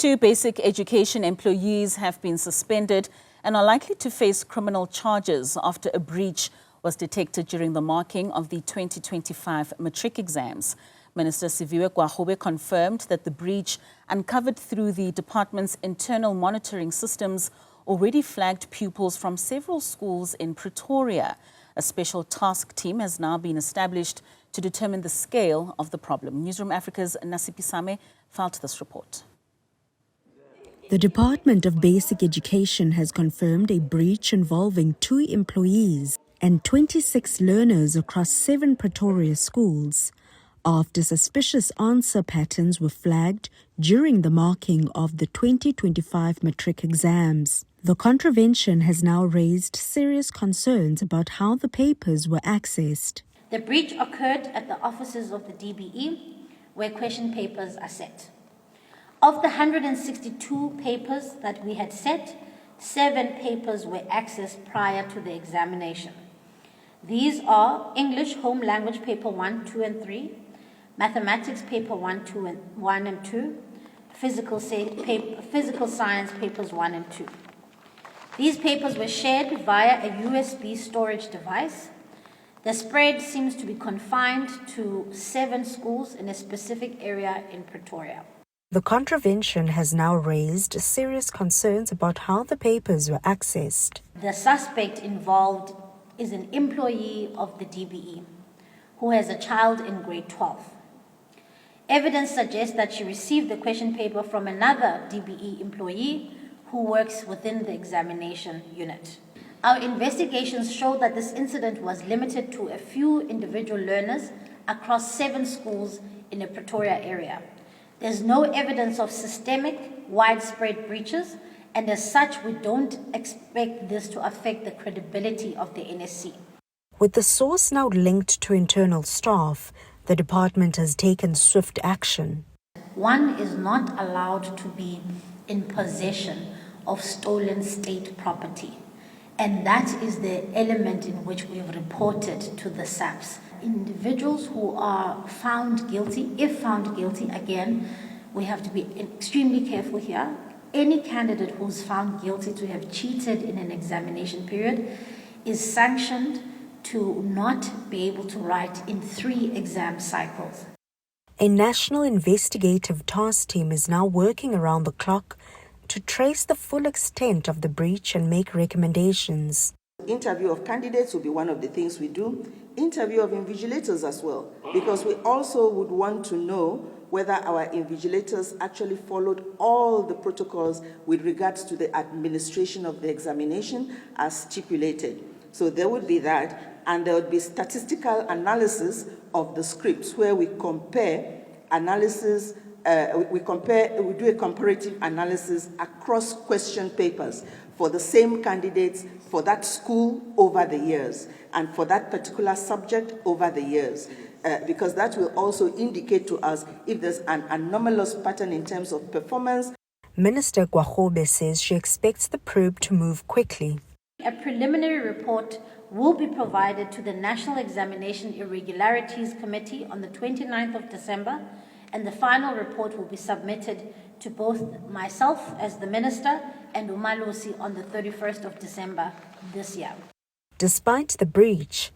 Two basic education employees have been suspended and are likely to face criminal charges after a breach was detected during the marking of the 2025 matric exams. Minister Siviwe Gwarube confirmed that the breach, uncovered through the department's internal monitoring systems, already flagged pupils from several schools in Pretoria. A special task team has now been established to determine the scale of the problem. Newzroom Afrika's Nasipisame filed this report. The Department of Basic Education has confirmed a breach involving 2 employees and 26 learners across 7 Pretoria schools after suspicious answer patterns were flagged during the marking of the 2025 matric exams. The contravention has now raised serious concerns about how the papers were accessed. The breach occurred at the offices of the DBE, where question papers are set. Of the 162 papers that we had set, 7 papers were accessed prior to the examination. These are English Home Language Paper 1, 2 and 3, Mathematics Paper 1 and 2, Physical Science Papers 1 and 2. These papers were shared via a USB storage device. The spread seems to be confined to 7 schools in a specific area in Pretoria. The contravention has now raised serious concerns about how the papers were accessed. The suspect involved is an employee of the DBE who has a child in grade 12. Evidence suggests that she received the question paper from another DBE employee who works within the examination unit. Our investigations show that this incident was limited to a few individual learners across 7 schools in the Pretoria area. There's no evidence of systemic, widespread breaches, and as such, we don't expect this to affect the credibility of the NSC. With the source now linked to internal staff, the department has taken swift action. One is not allowed to be in possession of stolen state property, and that is the element in which we have reported to the SAPS. Individuals who are found guilty, if found guilty, again, we have to be extremely careful here. Any candidate who's found guilty to have cheated in an examination period is sanctioned to not be able to write in 3 exam cycles. A national investigative task team is now working around the clock to trace the full extent of the breach and make recommendations. Interview of candidates will be one of the things we do. Interview of invigilators as well, because we also would want to know whether our invigilators actually followed all the protocols with regards to the administration of the examination as stipulated. So there would be that, and there would be statistical analysis of the scripts where we compare analysis. We do a comparative analysis across question papers for the same candidates for that school over the years and for that particular subject over the years, because that will also indicate to us if there's an anomalous pattern in terms of performance. Minister Gwarube says she expects the probe to move quickly. A preliminary report will be provided to the National Examination Irregularities Committee on the 29th of December, and the final report will be submitted to both myself as the minister and Umalusi on the 31st of December this year. Despite the breach,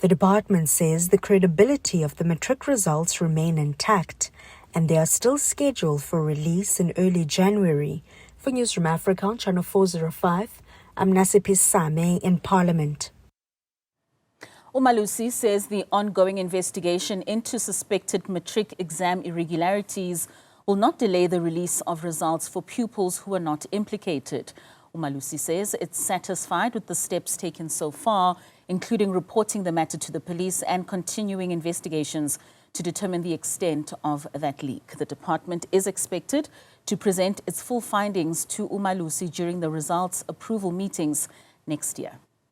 the department says the credibility of the matric results remain intact and they are still scheduled for release in early January. For Newzroom Afrika on Channel 405, I'm Nasipisame in Parliament. Umalusi says the ongoing investigation into suspected matric exam irregularities will not delay the release of results for pupils who are not implicated. Umalusi says it's satisfied with the steps taken so far, including reporting the matter to the police and continuing investigations to determine the extent of that leak. The department is expected to present its full findings to Umalusi during the results approval meetings next year.